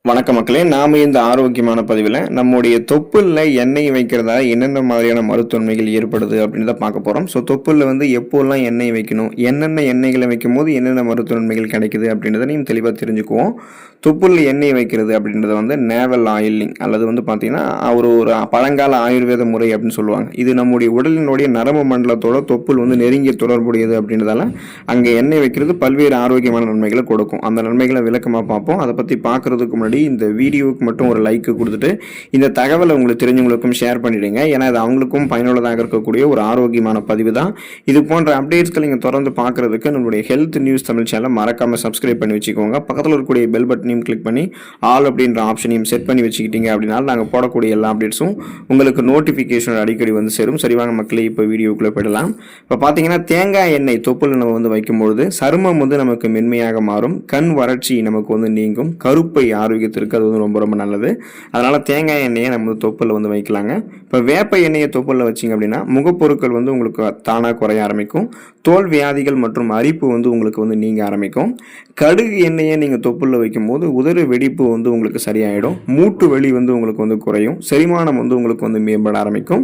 வணக்கம் மக்களே, நாம இந்த ஆரோக்கியமான பதிவில் நம்முடைய தொப்புளில் எண்ணெய் வைக்கிறதா என்னென்ன மாதிரியான மருத்துவன்மைகள் ஏற்படுது அப்படின்னு தான் பார்க்க போகிறோம். ஸோ தொப்புளில் எப்போல்லாம் எண்ணெய் வைக்கணும், என்னென்ன எண்ணெய்களை வைக்கும் போது என்னென்ன மருத்துவன்மைகள் கிடைக்குது அப்படின்றத நீங்கள் தெளிவாக தெரிஞ்சுக்குவோம். தொப்புளில் எண்ணெய் வைக்கிறது அப்படின்றத நேவல் ஆயிலிங் அல்லது பார்த்தீங்கன்னா ஒரு பழங்கால ஆயுர்வேத முறை அப்படின்னு சொல்லுவாங்க. இது நம்முடைய உடலினுடைய நரம்பு மண்டலத்தோட தொப்புள் நெருங்கிய தொடர்புடையது அப்படின்றதால அங்கே எண்ணெய் வைக்கிறது பல்வேறு ஆரோக்கியமான நன்மைகளை கொடுக்கும். அந்த நன்மைகளை விளக்கமாக பார்ப்போம். அதை பற்றி பார்க்குறதுக்கு முன்னாடி இந்த வீடியோவுக்கு மட்டும் ஒரு லைக் கொடுத்துட்டு இந்த தகவலை உங்களுக்கு தெரிஞ்சவங்களுக்கும் ஷேர் பண்ணிடுங்க. ஏன்னா இது அவங்களுக்கும் பயனுள்ளதாக இருக்கக்கூடிய ஒரு ஆரோக்கியமான பதிவு தான். இது போன்ற அப்டேட்ஸ்களை நீங்கள் தொடர்ந்து பார்க்கறதுக்கு நம்மளுடைய ஹெல்த் நியூஸ் தமிழ் சேனலை மறக்காம சப்ஸ்கிரைப் பண்ணி வச்சுக்கோங்க. பக்கத்தில் இருக்கக்கூடிய பெல் பட்டனையும் கிளிக் பண்ணி ஆல் அப்படின்ற ஆப்ஷனையும் செட் பண்ணி வச்சுக்கிட்டீங்க அப்படின்னா நாங்கள் போடக்கூடிய எல்லா அப்டேட்ஸும் உங்களுக்கு நோட்டிஃபிகேஷன் அடிக்கடி சேரும். சரிவாங்க மக்களே, இப்போ வீடியோக்குள்ளே போயிடலாம். இப்போ பார்த்தீங்கன்னா தேங்காய் எண்ணெய் தொப்புள் நம்ம வைக்கும்பொழுது சருமம் நமக்கு மென்மையாக மாறும், கண் வறட்சி நமக்கு நீங்கும், கருப்பை ஆரோக்கியத்திற்கு அது ரொம்ப ரொம்ப நல்லது. அதனால தேங்காய் எண்ணெயை நம்ம தொப்புளில் வைக்கலாங்க. இப்போ வேப்ப எண்ணெயை தொப்புளில் வச்சிங்க அப்படின்னா முகப்பொருட்கள் உங்களுக்கு தானாக குறைய ஆரம்பிக்கும், தோல் வியாதிகள் மற்றும் அரிப்பு உங்களுக்கு நீங்க ஆரம்பிக்கும். கடுகு எண்ணெயை நீங்கள் தொப்புளில் வைக்கும்போது உதடு வெடிப்பு உங்களுக்கு சரியாயிடும், மூட்டு வலி உங்களுக்கு குறையும், செரிமானம் உங்களுக்கு மேம்பட ஆரம்பிக்கும்.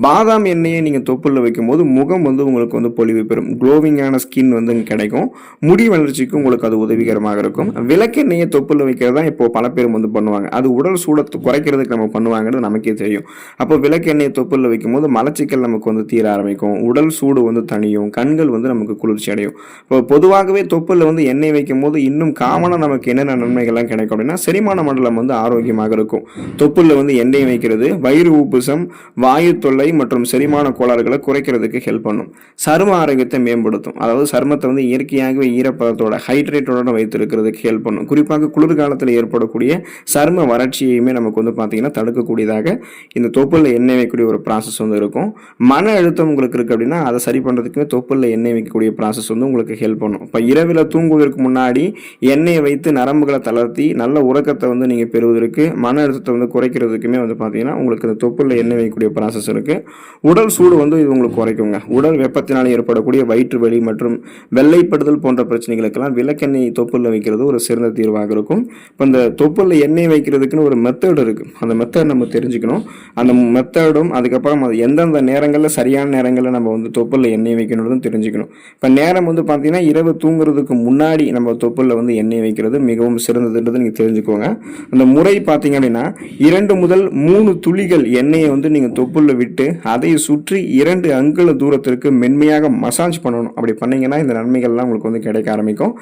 பாதாம் எண்ணெயை நீங்கள் தொப்புளில் வைக்கும்போது முகம் உங்களுக்கு பொலிவு பெறும், க்ளோவிங்கான ஸ்கின் கிடைக்கும், முடி வளர்ச்சிக்கு உங்களுக்கு அது உதவிகரமாக இருக்கும். விளக்கெண்ணெயை தொப்புளில் வைக்கிறது தான் இப்போ பல பேர் பண்ணுவாங்க. அது உடல் சூடத்தை குறைக்கிறதுக்கு நம்ம பண்ணுவாங்கிறது நமக்கே தெரியும். அப்போ விளக்கெண்ணெயை தொப்புளில் வைக்கும்போது மலச்சிக்கல் நமக்கு தீர ஆரம்பிக்கும், உடல் சூடு தணியும், கண்கள் நமக்கு குளிர்ச்சி அடையும். இப்போ பொதுவாகவே தொப்புளில் எண்ணெய் வைக்கும் போது இன்னும் காமனாக நமக்கு என்னென்ன நன்மைகள்லாம் கிடைக்கும் அப்படின்னா செரிமான மண்டலம் ஆரோக்கியமாக இருக்கும். தொப்புளில் எண்ணெய் வைக்கிறது வயிறு உப்புசம், வாயு தொல்லை மற்றும் செரிமான கோளாறுகளை குறைக்கிறதுக்கு ஹெல்ப் பண்ணும். சரும ஆரோக்கியத்தை மேம்படுத்தும், அதாவது சருமத்தை இயற்கையாகவே ஈரப்பதத்தோட ஹைட்ரேட்டோட வைத்திருக்கிறதுக்கு ஹெல்ப் பண்ணும். குறிப்பாக குளிர்காலத்தில் ஏற்படக்கூடிய சரும வறட்சியுமே நமக்கு பார்த்தீங்கன்னா தடுக்கக்கூடியதாக இந்த தொப்புளில் எண்ணெய் வைக்கக்கூடிய ஒரு ப்ராசஸ் இருக்கும். மன அழுத்தம் உங்களுக்கு இருக்கு அப்படின்னா அதை சரி பண்ணுறதுக்குமே தொப்புளில் எண்ணெய் வைக்கக்கூடிய ப்ராசஸ் உங்களுக்கு ஹெல்ப் பண்ணும். இப்போ இரவில் தூங்குவதற்கு முன்னாடி எண்ணெயை வைத்து நரம்புகளை தளர்த்தி நல்ல உறக்கத்தை நீங்கள் பெறுவதற்கு, மன அழுத்தத்தை குறைக்கிறதுக்குமே பார்த்தீங்கன்னா உங்களுக்கு இந்த தொப்புளில் எண்ணெய் வைக்கக்கூடிய ப்ராசஸ் இருக்குது. உடல் சூடு இது உங்களுக்கு குறைக்குங்க. உடல் வெப்பத்தினால் ஏற்படக்கூடிய வயிற்று வலி மற்றும் வெள்ளைப்படுதல் போன்ற பிரச்சனைகளுக்கெல்லாம் விளக்கெண்ணெய் தொப்புளில் வைக்கிறது ஒரு சிறந்த தீர்வாக இருக்கும். இப்போ இந்த தொப்புளில் எண்ணெய் வைக்கிறதுக்குன்னு ஒரு மெத்தட் இருக்குது. அந்த மெத்தட் நம்ம தெரிஞ்சுக்கணும். அந்த மெத்தடும் அதுக்கப்புறம் அது எந்தெந்த நேரங்களில் சரியான நேரங்களில் நம்ம தொப்புளில் எண்ணெய் வைக்கணும்னு தெரிஞ்சுக்கணும். இப்போ நேரம் பார்த்தீங்கன்னா இரவு தூங்குறதுக்கு முன்னாடி நம்ம தொப்புளில் எண்ணெய் வைக்கிறது மிகவும் சிறந்ததுன்றது நீங்கள் தெரிஞ்சுக்கோங்க. அந்த முறை பார்த்தீங்க அப்படின்னா 2 முதல் 3 துளிகள் எண்ணெயை நீங்கள் தொப்புளில் விட்டு அதை சுற்றி 2 அங்குல தூரத்திற்கு மென்மையாக மசாஜ் பண்ணணும். அப்படி பண்ணீங்கன்னா இந்த நன்மைகள்லாம் உங்களுக்கு கிடைக்க ஆரம்பிக்கும்.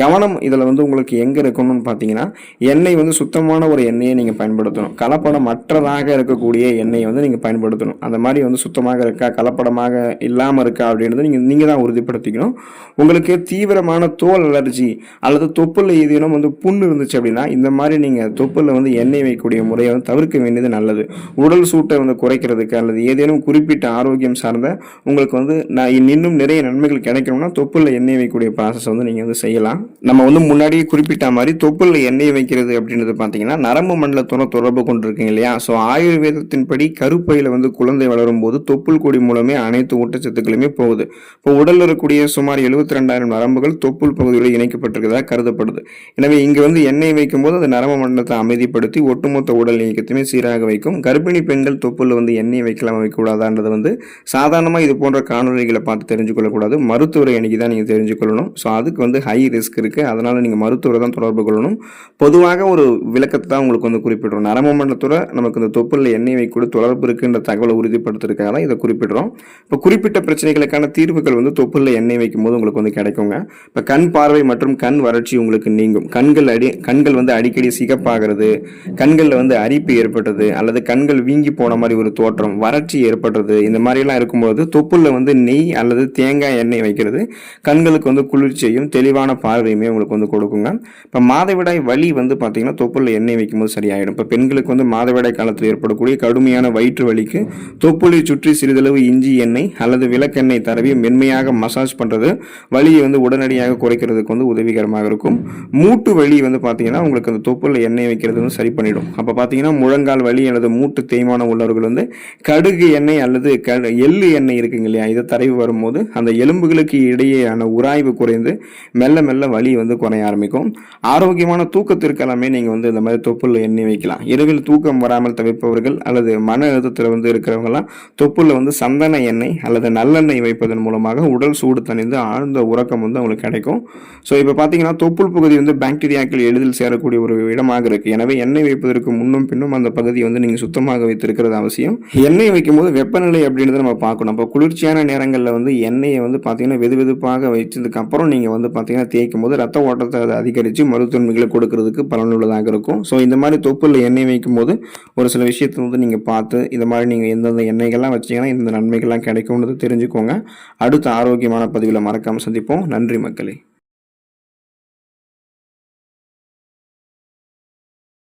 கவனம் இதில் உங்களுக்கு எங்கே இருக்கணும்னு பார்த்தீங்கன்னா எண்ணெய் சுத்தமான ஒரு எண்ணெயை நீங்கள் பயன்படுத்தணும். கலப்படம் அற்றதாக இருக்கக்கூடிய எண்ணெயை நீங்கள் பயன்படுத்தணும். அந்த மாதிரி சுத்தமாக இருக்கா, கலப்படமாக இல்லாமல் இருக்கா அப்படின்றது நீங்கள் தான் உறுதிப்படுத்திக்கணும். உங்களுக்கு தீவிரமான தோல் அலர்ஜி அல்லது தொப்புளில் ஏதேனும் புண்ணு இருந்துச்சு அப்படின்னா இந்த மாதிரி நீங்கள் தொப்புளில் எண்ணெய் வைக்கக்கூடிய முறையை தவிர்க்க வேண்டியது நல்லது. உடல் சூட்டை குறைக்கிறதுக்கு அல்லது ஏதேனும் குறிப்பிட்ட ஆரோக்கியம் சார்ந்த உங்களுக்கு இன்னும் நிறைய நன்மைகள் கிடைக்கணும்னா தொப்புளில் எண்ணெய் வைக்கக்கூடிய ப்ராசஸ் நீங்கள் செய்யலாம். நம்ம முன்னாடியே குறிப்பிட்ட மாதிரி தொப்புளில் எண்ணெய் வைக்கிறது அப்படின்றது பார்த்தீங்கன்னா நரம்பு மண்டலத்தோட தொடர்பு கொண்டிருக்கீங்க இல்லையா. ஸோ ஆயுர்வேதத்தின்படி கருப்பையில் குழந்தை வளரும் போது தொப்புள் கொடி மூலமே அனைத்து ஊட்டச்சத்துக்களுமே போகுது. இப்போ உடலில் இருக்கக்கூடிய சுமார் 72,000 நரம்புகள் தொப்புள் பகுதியில் இணைக்கப்பட்டிருக்கிறதா கருதப்படுது. எனவே இங்கே எண்ணெய் வைக்கும் போது அது நரம்பு மண்டலத்தை அமைதிப்படுத்தி ஒட்டுமொத்த உடல் இயக்கத்தையுமே சீராக வைக்கும். கர்ப்பிணி பெண்கள் தொப்புளில் எண்ணெய் வைக்கலாம் வைக்கக்கூடாதான்றது சாதாரணமாக இது போன்ற காணொலிகளை பார்த்து தெரிஞ்சுக்கொள்ளக்கூடாது. மருத்துவரை அன்னைக்கு தான் நீங்கள் தெரிஞ்சுக்கொள்ளணும். ஸோ அதுக்கு ஹை ரிஸ்க் இருக்குது. அதனால் நீங்கள் மருத்துவரை தான் தொடர்பு கொள்ளணும். பொதுவாக ஒரு விளக்கத்தை தான் உங்களுக்கு குறிப்பிடுறோம். நரம்பு மண்டலத்தோட நமக்கு இந்த தொப்புளில் எண்ணெய் வைக்கூட தொடர்பு இருக்குன்ற தகவலை உறுதிப்படுத்துறதுக்காக தான் இதை குறிப்பிடுறோம். இப்போ குறிப்பிட்ட பிரச்சனைகளுக்கான தீர்வுகள் தொப்புளில் எண்ணெய் வைக்கும் போது உங்களுக்கு கிடைக்குங்க. இப்போ கண் பார்வை மற்றும் கண் வறட்சி உங்களுக்கு நீங்கும். கண்கள் அடிக்கடி சிகப்பாகிறது, கண்களில் அரிப்பு ஏற்பட்டது அல்லது கண்கள் வீங்கி போன மாதிரி ஒரு தோற்றம், வறட்சி ஏற்படுறது, இந்த மாதிரிலாம் இருக்கும்போது தொப்புளில் நெய் அல்லது தேங்காய் எண்ணெய் வைக்கிறது கண்களுக்கு குளிர்ச்சியையும் தெளிவான பார்வையுமே உங்களுக்கு கொடுக்குங்க. இப்போ மாதவிடாய் வலி பார்த்தீங்கன்னா தொப்புளில் எண்ணெய் வைக்கும்போது சரியாயிடும். இப்போ பெண்களுக்கு மாதவிடாய் காலத்தில் ஏற்படக்கூடிய கடுமையான வயிற்று வலிக்கு தொப்புளை சுற்றி சிறிதளவு இஞ்சி எண்ணெய் அல்லது விளக்கெண்ணெய் தடவி மென்மையாக மசாஜ் பண்ணுறது வலியை உடனடியாக குறைக்கிறதுக்கு உதவிகரமாக இருக்கும். மூட்டு வலி வந்து பார்த்தீங்கன்னா உங்களுக்கு அந்த தொப்புளில் எண்ணெய் வைக்கிறது வந்து சரி பண்ணிடும். அப்போ பார்த்தீங்கன்னா முழங்கால் வலி அல்லது மூட்டு தேய்மானம் உள்ளவர்கள் வந்து கடுகு எண்ணெய் அல்லது எள்ளு எண்ணெய் இருக்குங்க இல்லையா, இதை தடவி வரும்போது அந்த எலும்புகளுக்கு இடையேயான உராய்வு குறைந்து மெல்ல மெல்ல வலி வந்து குறைய ஆரம்பிக்கும். ஆரோக்கியமான தூக்கத்திற்கு எல்லாமே நீங்கள் வந்து இந்த மாதிரி தொப்புளில் எண்ணெய் வைக்கலாம். இரவில் தூக்கம் வராமல் தவிர்ப்பவர்கள் அல்லது மன அழுத்தத்தில் வந்து இருக்கிறவங்கலாம் தொப்புளில் வந்து சந்தன எண்ணெய் அல்லது நல்லெண்ணெய் வைப்பதன் மூலமாக உடல் சூடு தணிந்து ஆழ்ந்த உறக்கம் வந்து அவங்களுக்கு கிடைக்கும். ஸோ இப்போ பார்த்தீங்கன்னா தொப்புள் பகுதி வந்து பாக்டீரியாக்கள் எளிதில் சேரக்கூடிய ஒரு இடமாக இருக்குது. எனவே எண்ணெய் வைப்பதற்கு முன்னும் பின்னும் அந்த பகுதியை வந்து நீங்கள் சுத்தமாக வைத்திருக்கிறது அவசியம். எண்ணெய் வைக்கும்போது வெப்பநிலை அப்படின்றத நம்ம பார்க்கணும். இப்போ குளிர்ச்சியான நேரங்களில் வந்து எண்ணெயை வந்து பார்த்தீங்கன்னா வெதுவெதுப்பாக வச்சதுக்கப்புறம் நீங்கள் வந்து பார்த்தீங்கன்னா தேய்க்கும் போது ரத்த ஓட்டத்தை அதை அதிகரித்து மருத்துவன்மைகளை கொடுக்கறதுக்கு பலனுள்ளதாக இருக்கும். ஸோ இந்த மாதிரி தொப்புளில் எண்ணெய் வைக்கும் போது ஒரு சில விஷயத்தை வந்து நீங்கள் பார்த்து இந்த மாதிரி நீங்கள் எந்தெந்த எண்ணெய்கள்லாம் வச்சிங்கன்னா இந்த நன்மைகள்லாம் கிடைக்கும்னு தெரிஞ்சுக்கோங்க. அடுத்த ஆரோக்கியமான பதிவில் மறக்காமல் சந்திப்போம். நன்றி மக்களே.